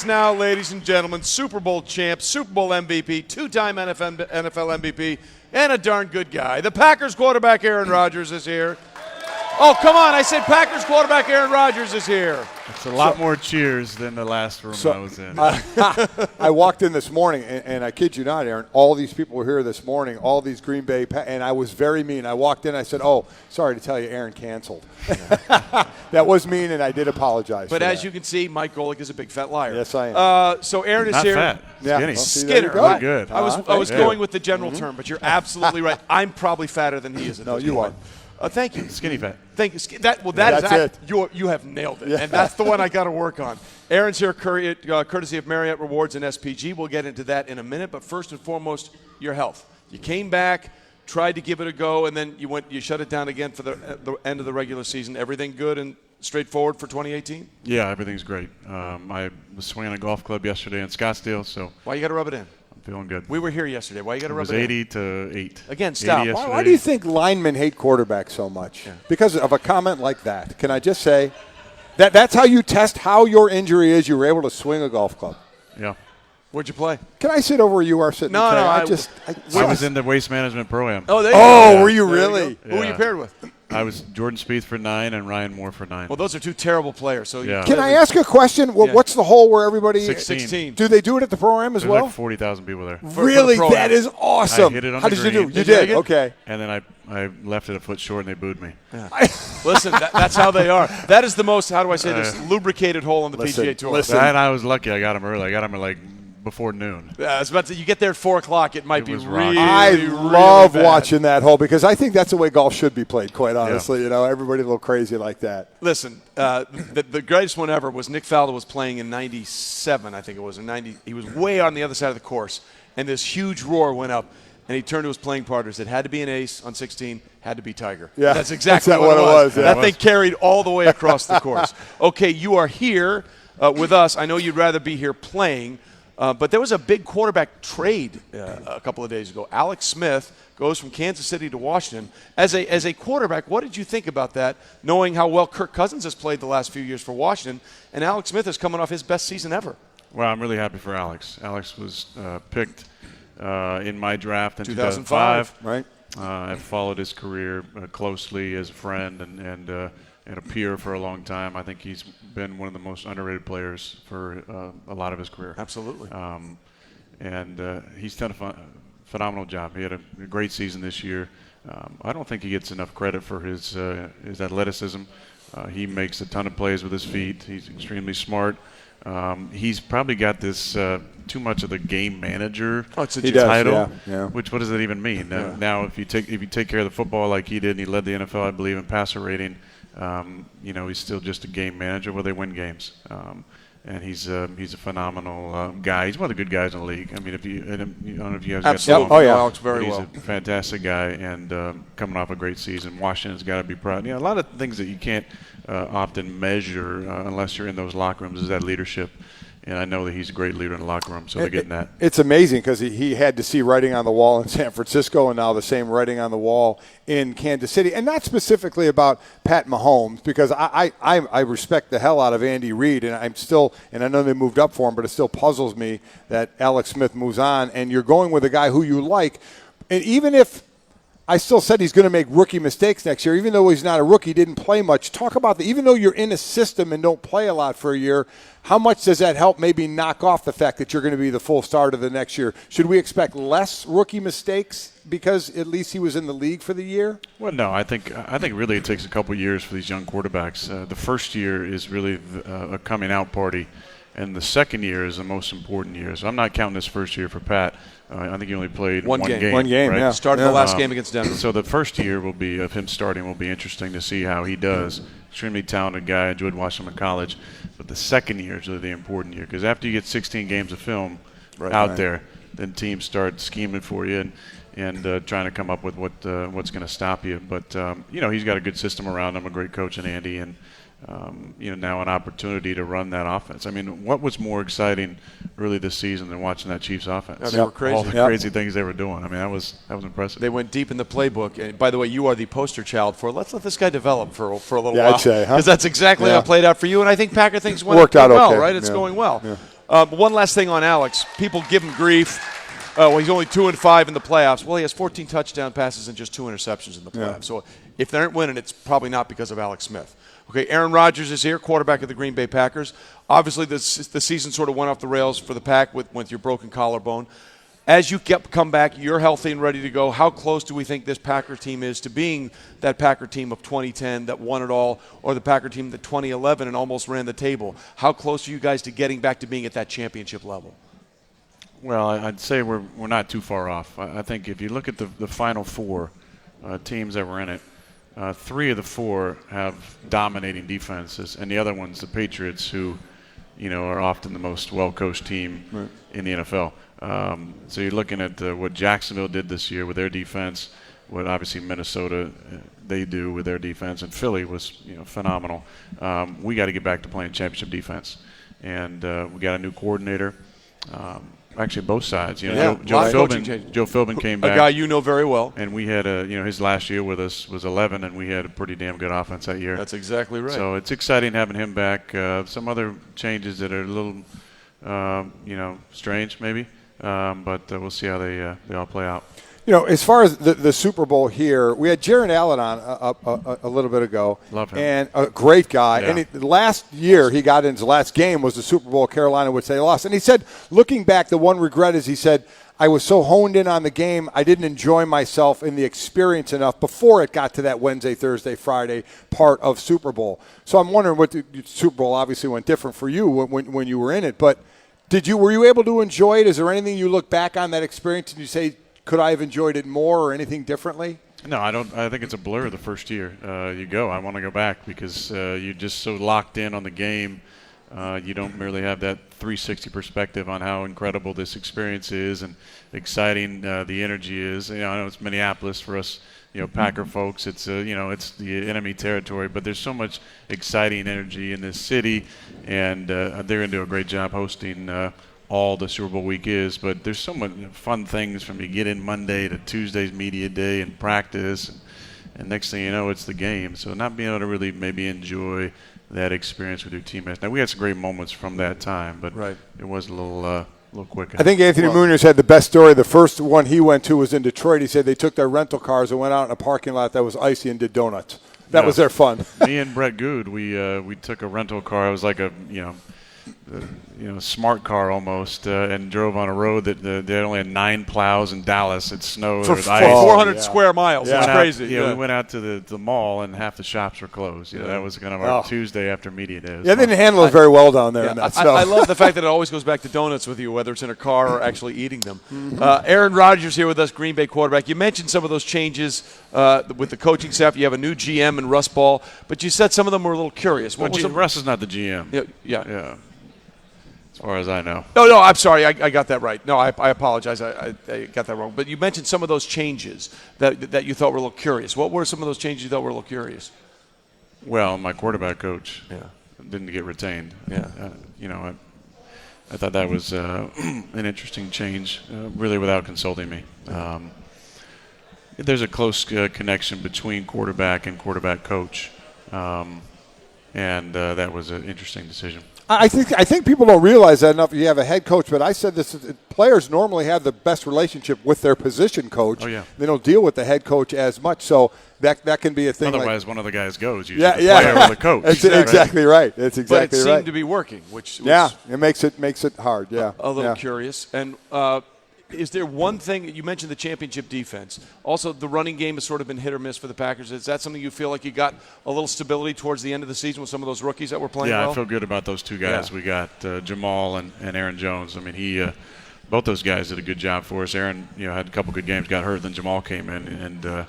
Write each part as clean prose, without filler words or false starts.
now, ladies and gentlemen, Super Bowl champ, Super Bowl MVP, two-time NFL MVP, and a darn good guy. The Packers quarterback Aaron Rodgers is here. Oh, come on. I said Packers quarterback Aaron Rodgers is here. It's a lot more cheers than the last room I was in. I walked in this morning, and I kid you not, Aaron, all these people were here this morning, all these Green Bay, and I was very mean. I walked in, I said, oh, sorry to tell you, Aaron canceled. That was mean, and I did apologize. But as you can see, Mike Golic is a big fat liar. Yes, I am. So Aaron is Not here. fat. Yeah. Skinner. Well, good. I was going with the general term, but you're absolutely right. I'm probably fatter than he is. No, you are. Thank you. Skinny fat. Thank you. That's it. You have nailed it, and that's the one I got to work on. Aaron's here courtesy of Marriott Rewards and SPG. We'll get into that in a minute, but first and foremost, your health. You came back, tried to give it a go, and then you shut it down again for the end of the regular season. Everything good and straightforward for 2018? Yeah, everything's great. I was swinging a golf club yesterday in Scottsdale, so Why you got to rub it in? I'm feeling good. We were here yesterday. Why you got to It rub was it in? 80 to 8. Again, stop. 80 Why do you think linemen hate quarterbacks so much? Yeah. Because of a comment like that. Can I just say that's how you test how your injury is? You were able to swing a golf club. Yeah. Where'd you play? Can I sit over where you are sitting? No, Trey? no, I was in the waste management program. Oh, there you Oh, go. were you There really? go. Who were you paired with? I was Jordan Spieth for 9 and Ryan Moore for 9. Well, those are two terrible players. So Yeah. Can I ask a question? Yeah. What's the hole where everybody? 16. Do they do it at the pro-am as There's well? like 40,000 people there. Really? pro-am. That is awesome. I hit it on How the did you do? green. You Did you make did. it? Okay. And then I left it a foot short and they booed me. Listen, that's how they are. That is the most, how do I say this, lubricated hole on the PGA Tour. listen. And I was lucky. I got him early. I got him at like before noon. I was about to say, you get there at 4 o'clock, it might be was really, rocky. I really love bad. watching that hole because I think that's the way golf should be played, quite honestly. You know, everybody a little crazy like that. Listen, the greatest one ever was Nick Faldo was playing in 97, I think it was. In 90, he was way on the other side of the course, and this huge roar went up, and he turned to his playing partners. It had to be an ace on 16, had to be Tiger. Yeah, that's exactly that's what it was. yeah. That thing carried all the way across the course. Okay, you are here with us. I know you'd rather be here playing, but there was a big quarterback trade a couple of days ago. Alex Smith goes from Kansas City to Washington. As a quarterback, what did you think about that, knowing how well Kirk Cousins has played the last few years for Washington, and Alex Smith is coming off his best season ever? Well, I'm really happy for Alex. Alex was picked in my draft in 2005. Right. I've followed his career closely as a friend and a peer for a long time. I think he's been one of the most underrated players for a lot of his career. Absolutely. He's done a phenomenal job. He had a great season this year. I don't think he gets enough credit for his athleticism. He makes a ton of plays with his feet. He's extremely smart. He's probably got this too much of the game manager title. Yeah. Which what does that even mean? Now, if you take care of the football like he did, and he led the NFL, I believe, in passer rating, he's still just a game manager. Well, they win games, and he's a phenomenal guy. He's one of the good guys in the league. I mean, I don't know if you guys Absolutely. got to know him. Alex very He's well. a fantastic guy, and coming off a great season. Washington's got to be proud. A lot of things that you can't often measure unless you're in those locker rooms is that leadership. And I know that he's a great leader in the locker room, so they're getting that. It's amazing because he had to see writing on the wall in San Francisco and now the same writing on the wall in Kansas City. And not specifically about Pat Mahomes because I respect the hell out of Andy Reid, and I know they moved up for him, but it still puzzles me that Alex Smith moves on and you're going with a guy who you like. And even if I still said he's going to make rookie mistakes next year, even though he's not a rookie, didn't play much. Talk about even though you're in a system and don't play a lot for a year, how much does that help maybe knock off the fact that you're going to be the full starter the next year? Should we expect less rookie mistakes because at least he was in the league for the year? Well, no, I think really it takes a couple years for these young quarterbacks. The first year is really a coming out party, and the second year is the most important year. So I'm not counting this first year for Pat. I think he only played one game. One game, right? yeah. Started the last game against Denver. So the first year of him starting will be interesting to see how he does. Extremely talented guy. Enjoyed watching him in college. But the second year is really the important year because after you get 16 games of film out there, then teams start scheming for you and trying to come up with what's going to stop you. But he's got a good system around him, a great coach in Andy, and now an opportunity to run that offense. I mean, what was more exciting really this season than watching that Chiefs offense? Yeah, they were crazy. All the crazy things they were doing. I mean, that was impressive. They went deep in the playbook. And by the way, you are the poster child for let's let this guy develop for a little Yeah, while. I'd say, huh? Because that's exactly how it played out for you. And I think Packer things Worked out well, okay. right? It's Yeah. going well. Yeah. But one last thing on Alex. People give him grief. Well, he's only 2-5 in the playoffs. Well, he has 14 touchdown passes and just 2 interceptions in the playoffs. So if they aren't winning, it's probably not because of Alex Smith. Okay, Aaron Rodgers is here, quarterback of the Green Bay Packers. Obviously, the season sort of went off the rails for the Pack with your broken collarbone. As you come back, you're healthy and ready to go. How close do we think this Packer team is to being that Packer team of 2010 that won it all, or the Packer team that 2011 and almost ran the table? How close are you guys to getting back to being at that championship level? Well, I'd say we're not too far off. I think if you look at the Final Four teams that were in it, 3 of the 4 have dominating defenses, and the other one's the Patriots, who, are often the most well-coached team in the NFL. So you're looking at what Jacksonville did this year with their defense, what obviously Minnesota they do with their defense, and Philly was phenomenal. We got to get back to playing championship defense, and we got a new coordinator. Actually, both sides. Joe Philbin came back. A guy you know very well. And we had his last year with us was 11, and we had a pretty damn good offense that year. That's exactly right. So it's exciting having him back. Some other changes that are a little, strange maybe, but we'll see how they all play out. As far as the Super Bowl here, we had Jaron Allen on a little bit ago. Love him. And a great guy. Yeah. And last year, he got in his last game was the Super Bowl Carolina, which they lost. And he said, looking back, the one regret is he said, I was so honed in on the game, I didn't enjoy myself in the experience enough before it got to that Wednesday, Thursday, Friday part of Super Bowl. So I'm wondering what the Super Bowl obviously went different for you when you were in it. But were you able to enjoy it? Is there anything you look back on that experience and you say, could I have enjoyed it more or anything differently? No, I don't. I think it's a blur the first year. I want to go back because you're just so locked in on the game. You don't really have that 360 perspective on how incredible this experience is and exciting the energy is. I know it's Minneapolis for us, Packer folks. It's it's the enemy territory, but there's so much exciting energy in this city, and they're going to do a great job hosting all the Super Bowl week is. But there's so much fun things from you get in Monday to Tuesday's media day and practice, and next thing you know, it's the game. So not being able to really maybe enjoy that experience with your teammates. Now, we had some great moments from that time, but it was a little quicker. I think Anthony Munoz had the best story. The first one he went to was in Detroit. He said they took their rental cars and went out in a parking lot that was icy and did donuts. That was their fun. Me and Brett Good, we took a rental car. It was like a smart car almost, and drove on a road that they only had 9 plows in Dallas. It snowed. For 400 square miles. Yeah. It's crazy. We went out to the mall, and half the shops were closed. That was kind of our Tuesday after media day. They didn't handle it very well down there in that snow. I love the fact that it always goes back to donuts with you, whether it's in a car or actually eating them. Aaron Rodgers here with us, Green Bay quarterback. You mentioned some of those changes with the coaching staff. You have a new GM in Russ Ball, but you said some of them were a little curious. Russ is not the GM. Yeah. As far as I know. No, I'm sorry. I got that right. No, I apologize. I got that wrong. But you mentioned some of those changes that you thought were a little curious. What were some of those changes you thought were a little curious? Well, my quarterback coach didn't get retained. I thought that was an interesting change, really without consulting me. There's a close connection between quarterback and quarterback coach, and that was an interesting decision. I think people don't realize that enough. You have a head coach, but I said this: players normally have the best relationship with their position coach. Oh, yeah. They don't deal with the head coach as much, so that can be a thing. Otherwise, one of the guys goes. Usually the player or the coach. That's exactly right. That's exactly right. But it seemed to be working, which it makes it hard. Yeah, a little curious. And is there one thing you mentioned, the championship defense? Also, the running game has sort of been hit or miss for the Packers. Is that something you feel like you got a little stability towards the end of the season with some of those rookies that were playing well? Yeah, I feel good about those two guys. We got Jamal and Aaron Jones. I mean, both those guys did a good job for us. Aaron, had a couple good games, got hurt, then Jamal came in and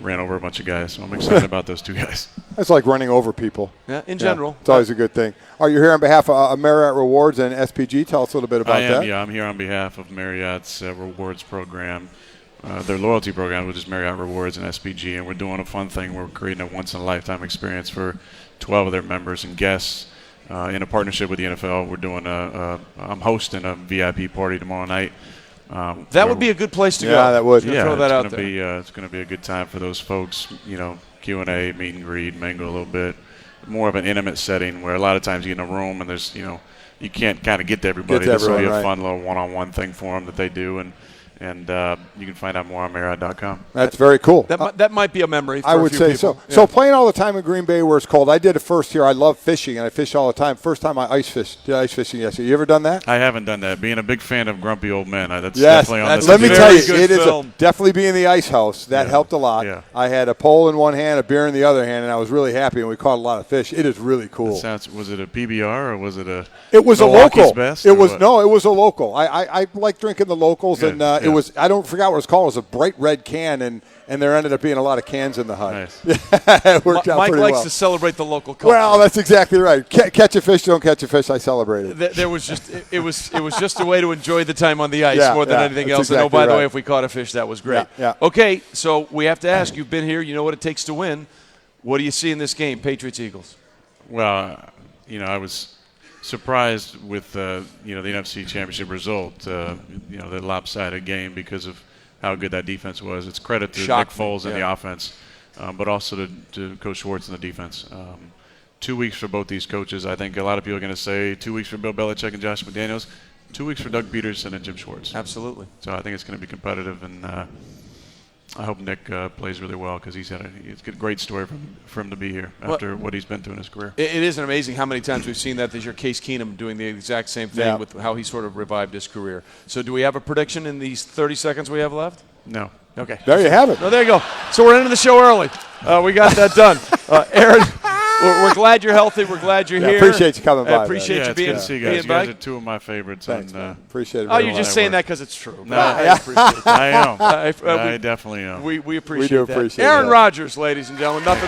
ran over a bunch of guys. So I'm excited about those two guys. That's like running over people. Yeah, in general. It's always a good thing. Are you here on behalf of Marriott Rewards and SPG? Tell us a little bit about that. Yeah, I'm here on behalf of Marriott's Rewards program, their loyalty program, which is Marriott Rewards and SPG, and we're doing a fun thing. We're creating a once-in-a-lifetime experience for 12 of their members and guests in a partnership with the NFL. We're doing I'm hosting a VIP party tomorrow night. That would be a good place to go. Yeah, that would. Throw that out there. It's going to be a good time for those folks. Q&A, meet and greet, mingle a little bit. More of an intimate setting where a lot of times you get in a room and there's you can't kind of get to everybody. Get to This will be everyone, a right. fun little one-on-one thing for them that they do, and you can find out more on Marriott.com. That's very cool. That might be a memory for I a would few say people. so. Yeah. So playing all the time in Green Bay where it's cold. I did it first here. I love fishing, and I fish all the time. First time I ice fished. Did ice fishing yesterday. You ever done that? I haven't done that. Being a big fan of grumpy old men, that's Yes. definitely on That's the Let me very tell you, good it is film. definitely being in the ice house. That Yeah. helped a lot. Yeah. I had a pole in one hand, a beer in the other hand, and I was really happy, and we caught a lot of fish. It is really cool. Was it a PBR or was it a It was Milwaukee's a local. Best, It or was what? no, it was a local. I like drinking the locals, Good, and yeah. it was I don't forgot what it was called. It was a bright red can, and there ended up being a lot of cans in the hut. Nice. It worked out Mike pretty likes well. to celebrate the local culture. Well, that's exactly right. Catch a fish, don't catch a fish. I celebrated. There was just it was just a way to enjoy the time on the ice Yeah, more than yeah, anything that's else. And exactly by the way, right. if we caught a fish, that was great. Yeah, yeah. Okay, so we have to ask. You've been here. You know what it takes to win. What do you see in this game, Patriots Eagles? Well, I was surprised with the NFC Championship result. The lopsided game because of how good that defense was. It's credit to Shocked Nick Foles me, and yeah. the offense, but also to Coach Schwartz and the defense. 2 weeks for both these coaches. I think a lot of people are going to say 2 weeks for Bill Belichick and Josh McDaniels. 2 weeks for Doug Peterson and Jim Schwartz. Absolutely. So I think it's going to be competitive, and I hope Nick plays really well because it's a great story for him to be here after what he's been through in his career. It isn't amazing how many times we've seen that this year. Case Keenum doing the exact same thing Yeah. with how he sort of revived his career. So do we have a prediction in these 30 seconds we have left? No. Okay. There you have it. No, there you go. So we're ending the show early. We got that done. Aaron, we're glad you're healthy. We're glad you're Yeah, here. appreciate you coming by, man. Appreciate Yeah, you it's being good to see you guys. being You guys back. are two of my favorites. Thanks, and, man. Appreciate it. Oh, very you're much. just saying that because it's true. No. I appreciate it. I am. we- I definitely am. We appreciate do that. appreciate Aaron that. Rodgers, ladies and gentlemen. Nothing